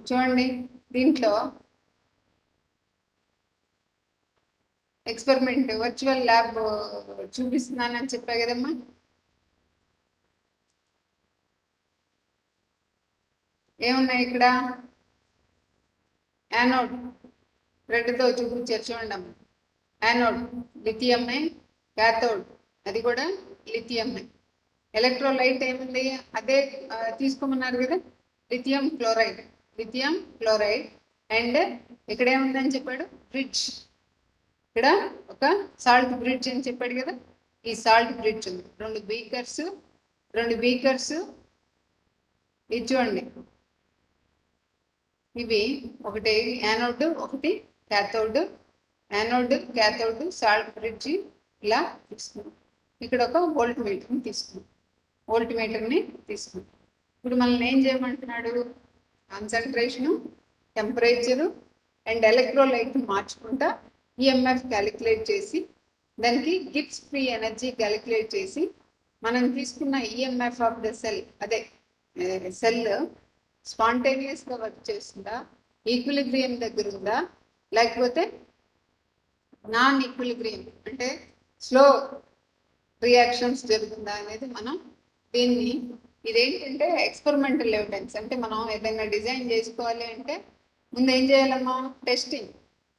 చూడండి దీంట్లో experiment virtual lab చూపిస్తున్నానని చెప్పా కదమ్మా. ఏమున్నాయి ఇక్కడ? యానోడ్ రెడ్తో చూపించారు చూడండి అమ్మ. యానోడ్ లిథియంఏ, క్యాథోడ్ అది కూడా లిథియంఏ. ఎలక్ట్రోలైట్ ఏముంది? అదే తీసుకోమన్నారు కదా, lithium chloride. Lithium chloride and ఇక్కడ ఏముందని చెప్పాడు? బ్రిడ్జ్. ఇక్కడ ఒక సాల్ట్ బ్రిడ్జ్ అని చెప్పాడు కదా, ఈ సాల్ట్ బ్రిడ్జ్ ఉంది. రెండు బీకర్స్ ఇది చూడండి. ఇవి ఒకటి యానోడ్, ఒకటి cathode. Anode, cathode, salt bridge ఇలా తీసుకున్నాం. ఇక్కడ ఒక వోల్ట్ మీటర్ని తీసుకున్నాం. ఇప్పుడు మనల్ని ఏం చేయమంటున్నాడు? కాన్సన్ట్రేషను, టెంపరేచరు అండ్ ఎలక్ట్రోలైట్ మార్చుకుంటా ఈఎంఎఫ్ క్యాలిక్యులేట్ చేసి దానికి గిబ్స్ ఫ్రీ ఎనర్జీ క్యాలిక్యులేట్ చేసి మనం తీసుకున్న ఈఎంఎఫ్ ఆఫ్ ద సెల్, అదే సెల్ స్పాంటేనియస్గా వర్క్ చేస్తుందా, ఈక్విలిబ్రియం దగ్గర ఉందా, లేకపోతే నాన్ ఈక్విలిబ్రియం అంటే స్లో రియాక్షన్స్ జరుగుతుందా అనేది మనం దీన్ని, ఇదేంటంటే ఎక్స్పెరిమెంటల్ ఎవిడెన్స్. అంటే మనం ఏదైనా డిజైన్ చేసుకోవాలి అంటే ముందు ఏం చేయాలమ్మా? టెస్టింగ్.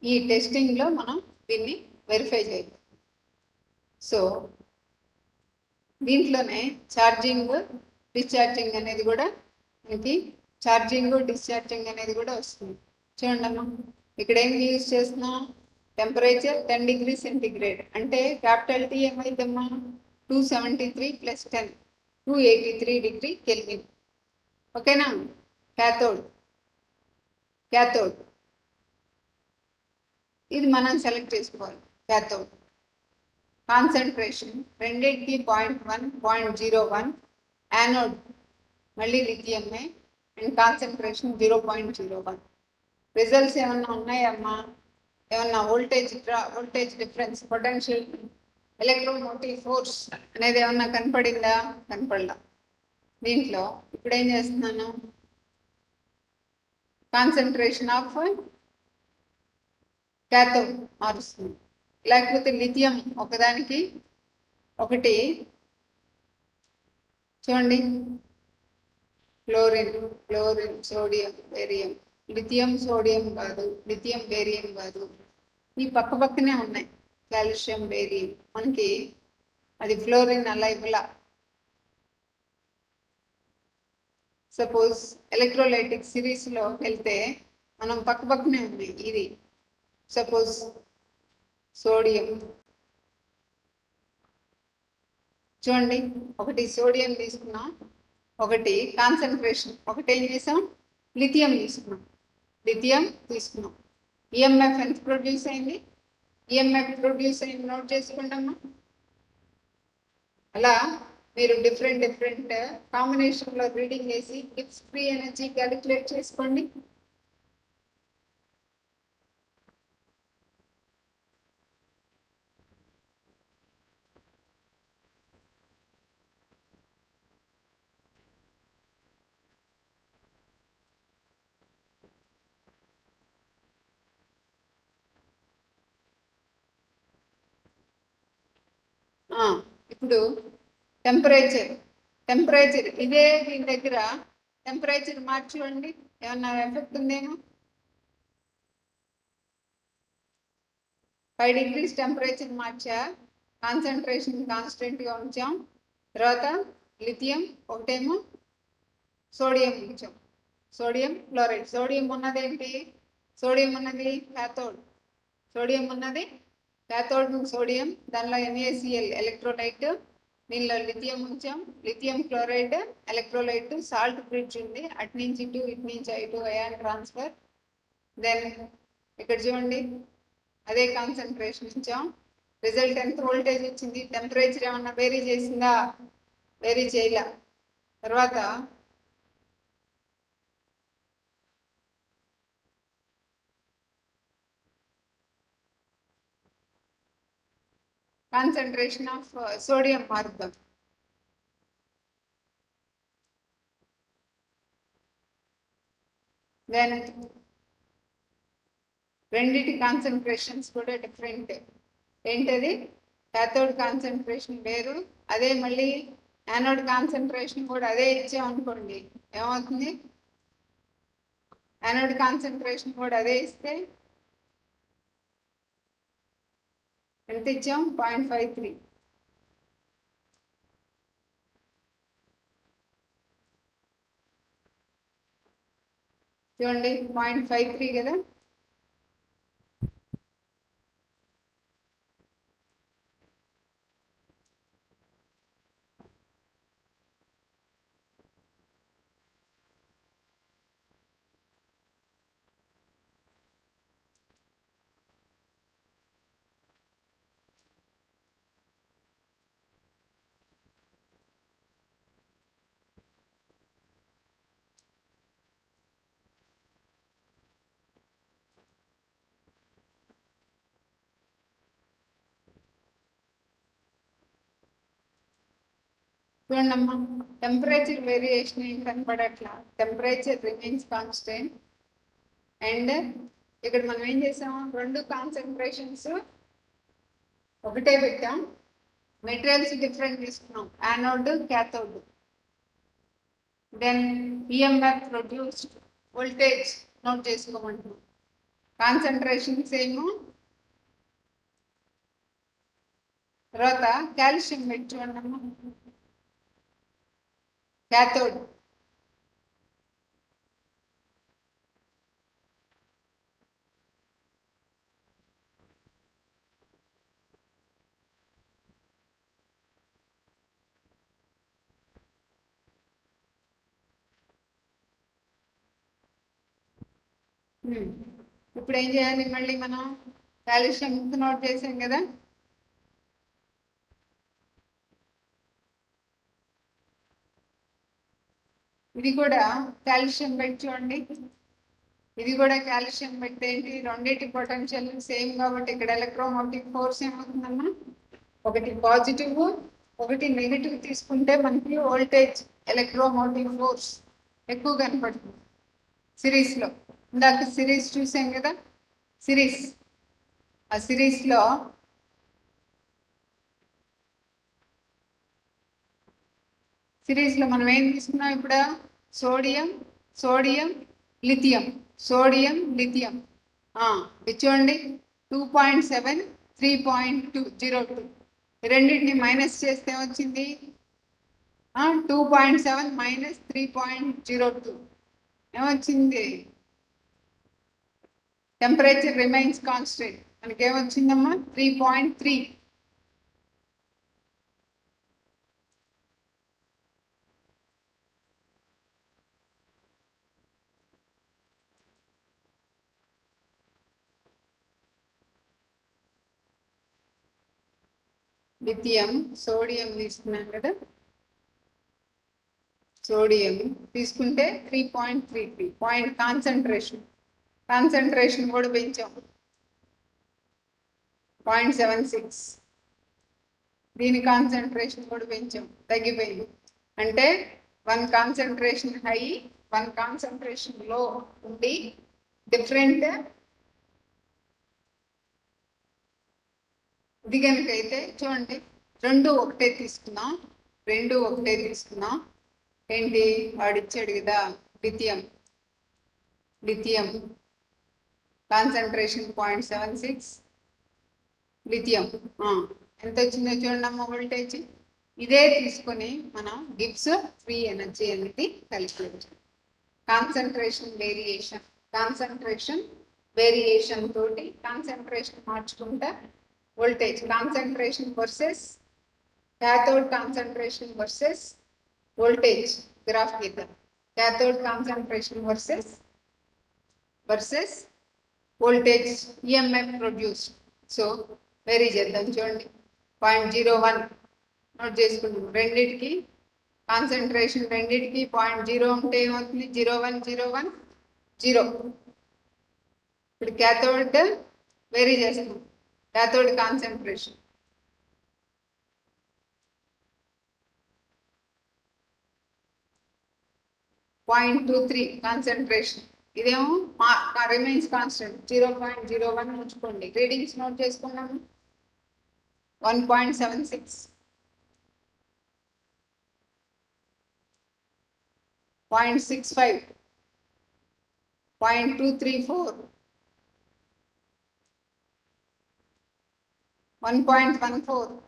ఈ టెస్టింగ్లో మనం దీన్ని వెరిఫై చేయాలి. సో దీంట్లోనే ఛార్జింగ్, డిశ్చార్జింగ్ అనేది కూడా మనకి డిశ్చార్జింగ్ అనేది కూడా వస్తుంది. చూడండి అమ్మా, ఇక్కడ ఏం యూజ్ చేస్తున్నాం? టెంపరేచర్ 10 డిగ్రీ సెంటిగ్రేడ్ అంటే క్యాపిటల్ టీ ఏమైందమ్మా? 273 + 10 283 డిగ్రీ కెల్విన్. ఓకేనా? క్యాథోడ్ ఇది మనం సెలెక్ట్ చేసుకోవాలి. క్యాథోడ్ కాన్సన్ట్రేషన్ రెండింటికి 0.1, 0.01. యానోడ్ మళ్ళీ లిథియంఏ అండ్ కాన్సన్ట్రేషన్ 0.01. రిజల్ట్స్ ఏమన్నా ఉన్నాయమ్మా? ఏమన్నా voltage difference, potential, electromotive force అనేది ఏమన్నా కనపడిందా? కనపడలా. దీంట్లో ఇప్పుడు ఏం చేస్తున్నాను? కాన్సన్ట్రేషన్ ఆఫ్ క్యాథోడ్ మారుస్తుంది. లేకపోతే లిథియం ఒకదానికి ఒకటి చూడండి, chlorine, sodium, barium. Lithium sodium కాదు, లిథియం బేరియం కాదు, ఈ పక్కనే ఉన్నాయి. Calcium, barium. మనకి అది ఫ్లోరిన్ అలా ఇవ్వలా. సపోజ్ ఎలక్ట్రోలైటిక్ సిరీస్లో వెళ్తే మనం పక్కనే ఉన్నాయి. ఇది సపోజ్ సోడియం చూడండి, ఒకటి సోడియం తీసుకున్నాం, ఒకటి కాన్సన్ట్రేషన్, ఒకటి ఏం చేసాం? లిథియం తీసుకున్నాం. ఈఎంఎఫ్ ఎంత ప్రొడ్యూస్ అయింది? నోట్ చేసుకుంటామా? అలా మీరు డిఫరెంట్ కాంబినేషన్లో రీడింగ్ వేసి గిబ్స్ ఫ్రీ ఎనర్జీ క్యాలిక్యులేట్ చేసుకోండి. ఇప్పుడు టెంపరేచర్ ఇదే దీని దగ్గర టెంపరేచర్ మార్చుకోండి, ఏమన్నా ఎఫెక్ట్ ఉందేమో? 5 degrees టెంపరేచర్ మార్చా, కాన్సన్ట్రేషన్ కాన్స్టెంట్గా ఉంచాం. తర్వాత లిథియం ఒకటేమో సోడియం ఉంచాం, సోడియం క్లోరైడ్. సోడియం ఉన్నదేంటి? క్యాథోడ్. సోడియం దానిలో NaCl ఎలక్ట్రోలైట్, దీనిలో లిథియం ఉంచాం. Lithium chloride electrolyte, salt bridge ఉంది, అటు నుంచి ఇటు, ఇటు నుంచి ఇటు అయాన్ ట్రాన్స్ఫర్. దెన్ ఇక్కడ చూడండి, అదే కాన్సన్ట్రేషన్ ఇచ్చాం. రిజల్ట్ ఎంత వోల్టేజ్ వచ్చింది? టెంపరేచర్ ఏమన్నా వేరీ చేసిందా? వేరీ చేయలే. తర్వాత కాన్సన్ట్రేషన్ ఆఫ్ సోడియం మారుద్దాం. దెన్ రెండిటి కాన్సన్ట్రేషన్స్ కూడా డిఫరెంట్. ఏంటది? క్యాథోడ్ కాన్సన్ట్రేషన్ వేరు, అదే మళ్ళీ యానోడ్ కాన్సన్ట్రేషన్ కూడా అదే ఇచ్చామనుకోండి ఏమవుతుంది? యానోడ్ కాన్సన్ట్రేషన్ కూడా అదే ఇస్తే ఎంత ఇచ్చాం? 0.53. చూడండి 0.53 కదా. చూడమ్మా, టెంపరేచర్ వేరియేషన్ ఏం కనపడట్లా, టెంపరేచర్ రిమైన్స్ కాన్స్టెంట్. అండ్ ఇక్కడ మనం ఏం చేసాం? రెండు కాన్సన్ట్రేషన్స్ ఒకటే పెట్టాం, మెటీరియల్స్ డిఫరెంట్ తీసుకున్నాం, anode cathode. Then EMF produced, voltage note చేసుకోమంటున్నాం, కాన్సన్ట్రేషన్ సేమ్. తర్వాత కాల్షియం పెట్టి చూడమ్మా, క్యాథోడ్. ఇప్పుడు ఏం చేయాలి? మళ్ళీ మనం కాల్షియం నోట్ చేసాం కదా, ఇది కూడా కాల్షియం పెట్టి చూడండి, ఇది కూడా కాల్షియం పెట్టి ఏంటి? రెండింటి పొటెన్షియల్ సేమ్ కాబట్టి ఇక్కడ ఎలక్ట్రోమోటివ్ ఫోర్స్ ఏమవుతుందమ్మా? ఒకటి పాజిటివ్ ఒకటి నెగిటివ్ తీసుకుంటే మనకి వోల్టేజ్ ఎలక్ట్రోమోటివ్ ఫోర్స్ ఎక్కువ కనపడుతుంది సిరీస్లో. ఇందాక సిరీస్ చూసాం కదా, సిరీస్, ఆ సిరీస్లో మనం ఏం తీసుకున్నాం ఇప్పుడు? Sodium, sodium, lithium, sodium, lithium. ఇది చూడండి 2.7, 3.202, రెండింటిని మైనస్ చేస్తే వచ్చింది 2.7 మైనస్ 3.02 ఏమొచ్చింది? Temperature remains constant. మనకి ఏమొచ్చిందమ్మా? 3.3. లిథియం, సోడియం తీసుకున్నాం కదా, సోడియం తీసుకుంటే 3.33 పాయింట్ కాన్సన్ట్రేషన్ కూడా పెంచాం 0.76. దీని కాన్సన్ట్రేషన్ కూడా పెంచాం, తగ్గిపోయింది. అంటే 1 కాన్సన్ట్రేషన్ హై, 1 కాన్సన్ట్రేషన్ లో ఉండి డిఫరెంట్. ఇది కనుక అయితే చూడండి, రెండు ఒకటే తీసుకున్నాం. ఏంటి? వాడిచ్చాడు కదా, లిథియం కాన్సన్ట్రేషన్ 0.76, లిథియం ఎంత వచ్చిందో చూడండి అమ్మ వోల్టేజ్. ఇదే తీసుకొని మనం గిబ్స్ ఫ్రీ ఎనర్జీ అనేది క్యాలిక్యులేట్. కాన్సన్ట్రేషన్ వేరియేషన్ తోటి కాన్సన్ట్రేషన్ మార్చుకుంటా voltage, concentration versus cathode concentration versus voltage graph గీద్దాం. Cathode concentration versus voltage EMF produced. So vary చేద్దాం చూడండి, 0.01 నోట్ చేసుకుంటాం. రెండింటికి కాన్సన్ట్రేషన్ 0.0 ఉంటే ఏమవుతుంది? 0.1, 0. ఇప్పుడు క్యాథోడ్ వేరీ చేస్తాం, క్యాథోడ్ కాన్సన్ట్రేషన్ 0.23 కాన్సన్ట్రేషన్, ఇదేమో రిమైన్స్ కాన్స్టెంట్ 0.01 ఉంచుకోండి. రీడింగ్స్ నోట్ చేసుకున్నాము. 1.76, 0.65, 0.234, 1.14,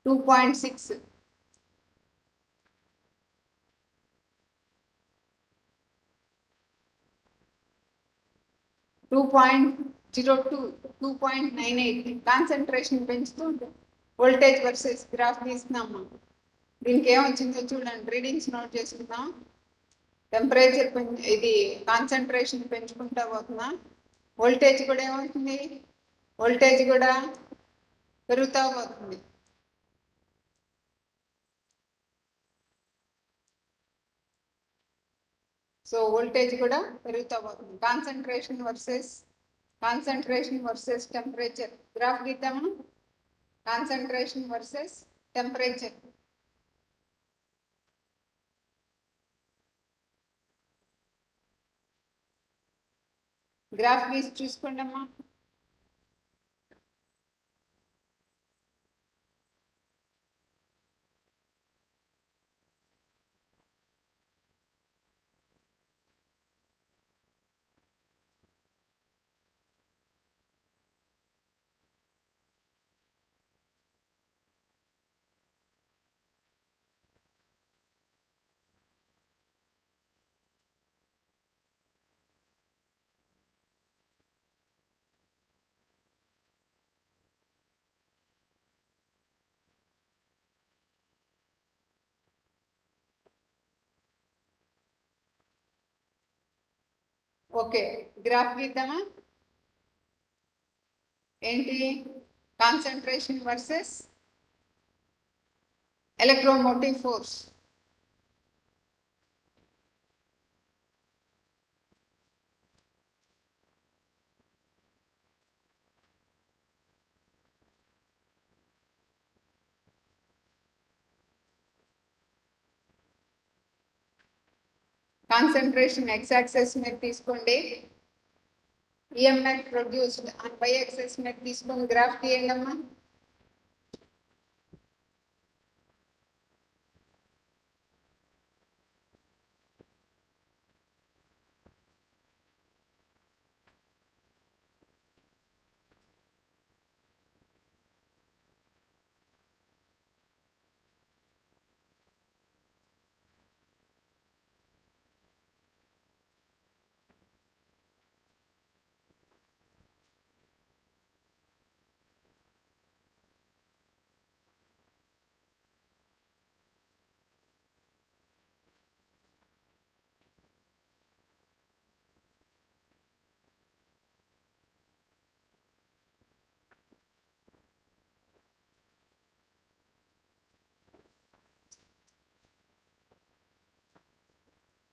2.6, 2.02, 2.98. కాన్సన్ట్రేషన్ పెంచుతూ ఉంటుంది. వోల్టేజ్ వర్సెస్ గ్రాఫ్ తీసుకున్నాము. దీనికి ఏమొచ్చిందో చూడండి. రీడింగ్స్ నోట్ చేసుకుందాం. టెంపరేచర్ ఇది కాన్సన్ట్రేషన్ పెంచుకుంటా పోతున్నా. వోల్టేజ్ కూడా ఏమవుతుంది, వోల్టేజ్ కూడా పెరుగుతూ పోతుంది. సో వోల్టేజ్ కూడా పెరుగుతూ పోతుంది. కాన్సన్ట్రేషన్ వర్సెస్ టెంపరేచర్ గ్రాఫ్ గీద్దాము. Concentration versus temperature. గ్రాఫ్ గీసి చూసుకోండి అమ్మా. ఓకే, గ్రాఫ్ గీద్దామా. ఏంటి, concentration versus electromotive force. Concentration X axis మీద తీసుకోండి. EMF produced on Y axis మీద తీసుకొని గ్రాఫ్ తీయండి అమ్మా.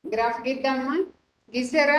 గ్రాఫ్ గీద్దామా. గీసారా.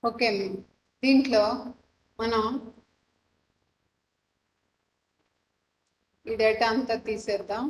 ఓకే, దీంట్లో మనం ఈ డేటా అంతా తీసేద్దాం.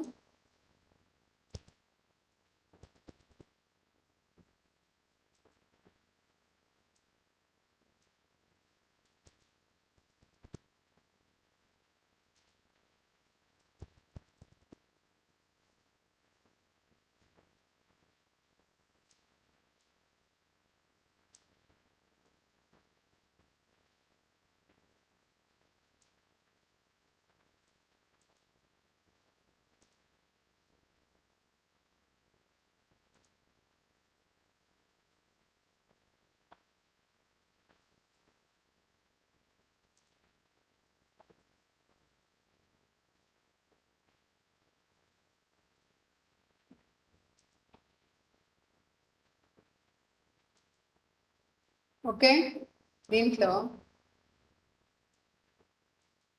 ఓకే, దీంట్లో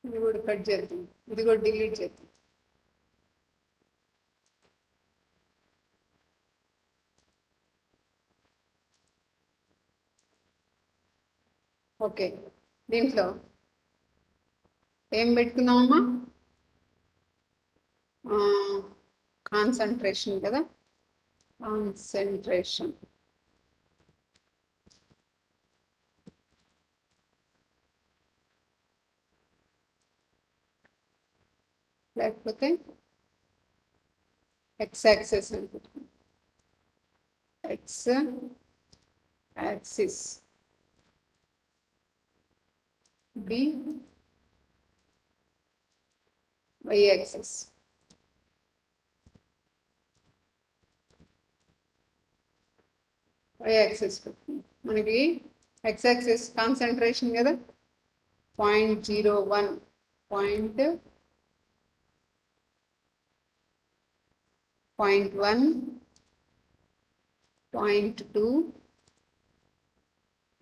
ఇది కూడా కట్ చేద్దాం, ఇది కూడా డిలీట్ చేద్దాం. ఓకే, దీంట్లో ఏం పెట్టుకున్నామమ్మా? కాన్సన్ట్రేషన్ కదా, కాన్సన్ట్రేషన్. లేకపోతే ఎక్స్ యాక్సెస్ అని పెట్టుకున్నాం, X axis, B Y axis. Y axis మనకి ఎక్స్ యాక్సిస్ కాన్సన్ట్రేషన్ కదా, 0.01, 0.1, 0.2,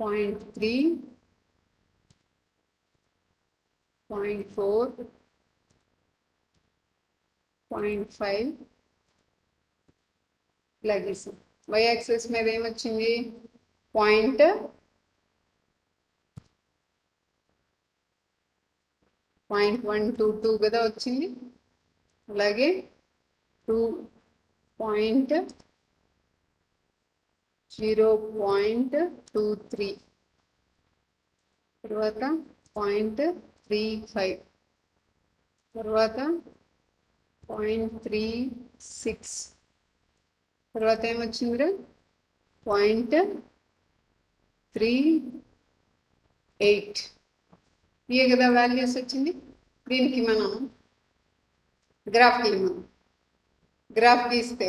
0.3, 0.4, 0.5 ఇలా గీసాం. వై యాక్సిస్ మీద ఏమొచ్చింది? 0.122 కదా వచ్చింది. అలాగే 0.23, తర్వాత 0.35, తర్వాత 0.36, తర్వాత ఏమొచ్చింది? 0.38. ఇవే కదా వాల్యూస్ వచ్చింది. దీనికి మనం గ్రాఫ్ గీయము. గ్రాఫ్ గీస్తే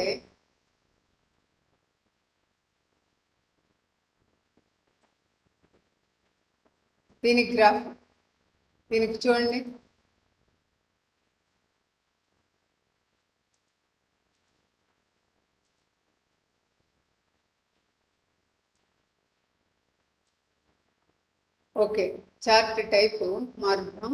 దీనికి గ్రాఫ్, దీనికి చూడండి. ఓకే, చార్ట్ టైప్ మారుద్దాం.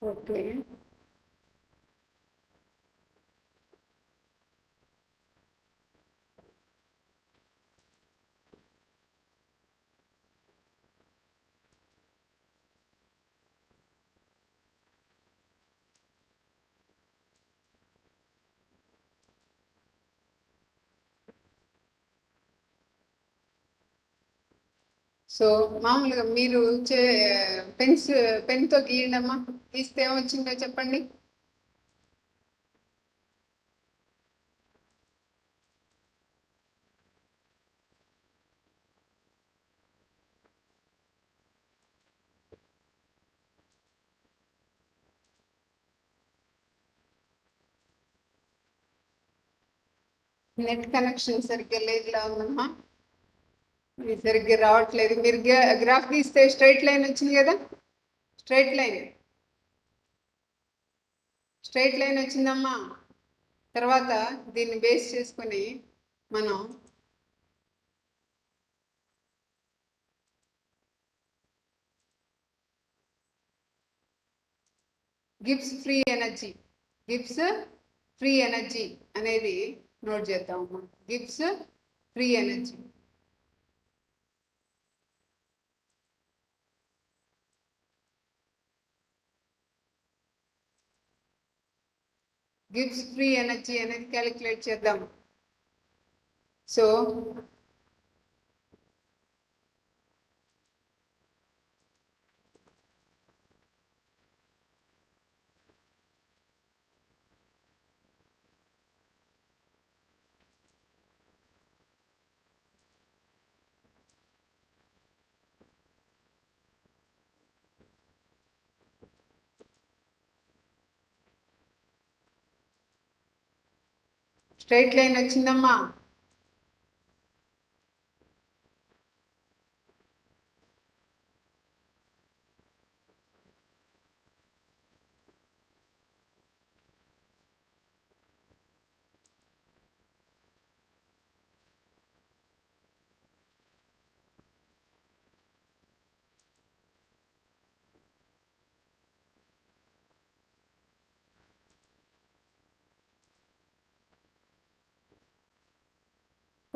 ఓకే, సో మామూలుగా మీరు పెన్తో గీయండమ్మా. గీస్తే ఏమొచ్చిందో చెప్పండి. నెట్ కనెక్షన్ సరిగ్గా లేదులా ఉందమ్మా. ఇది సరిగ్గా రావట్లేదు. మీరు గ్రాఫ్ గీస్తే స్ట్రైట్ లైన్ వచ్చింది కదా, స్ట్రైట్ లైన్, స్ట్రైట్ లైన్ వచ్చిందమ్మా. తర్వాత దీన్ని బేస్ చేసుకొని మనం Gibbs free energy, Gibbs free energy అనేది నోట్ చేద్దామమ్మా. Gibbs free energy, Gibbs free energy అనేది క్యాలిక్యులేట్ చేద్దాం. సో స్ట్రైట్ లైన్ వచ్చిందమ్మా.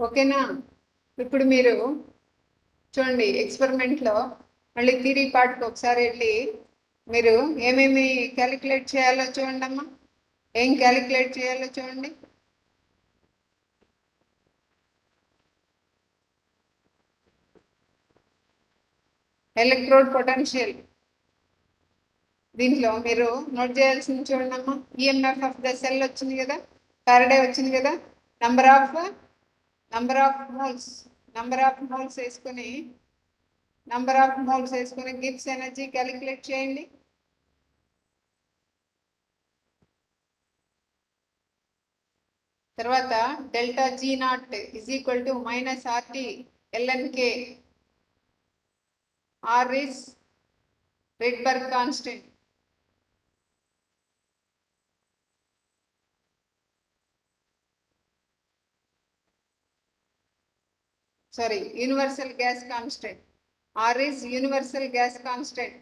ఓకేనా? ఇప్పుడు మీరు చూడండి ఎక్స్పెరిమెంట్లో మళ్ళీ థియరీ పార్ట్కి ఒకసారి వెళ్ళి మీరు ఏమేమి క్యాలిక్యులేట్ చేయాలో చూడండి అమ్మా. ఏం క్యాలిక్యులేట్ చేయాలో చూడండి. ఎలక్ట్రోడ్ పొటెన్షియల్, దీంట్లో మీరు నోట్ చేయాల్సింది చూడండి అమ్మా. ఈఎంఎఫ్ ఆఫ్ ద సెల్ వచ్చింది కదా, ఫారడే వచ్చింది కదా. నంబర్ ఆఫ్ మోల్స్ వేసుకొని గిబ్స్ ఎనర్జీ క్యాలిక్యులేట్ చేయండి. తర్వాత delta G naught is equal to minus R T L N K. R is Rydberg constant. Sorry, universal gas constant. R is universal gas constant.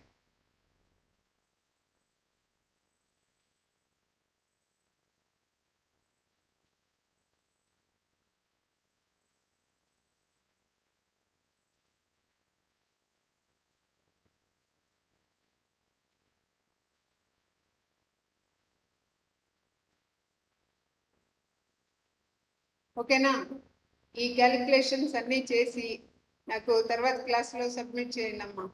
ఓకేనా? ఈ calculations అన్నీ చేసి నాకు తర్వాత క్లాస్లో సబ్మిట్ చేయండి అమ్మా.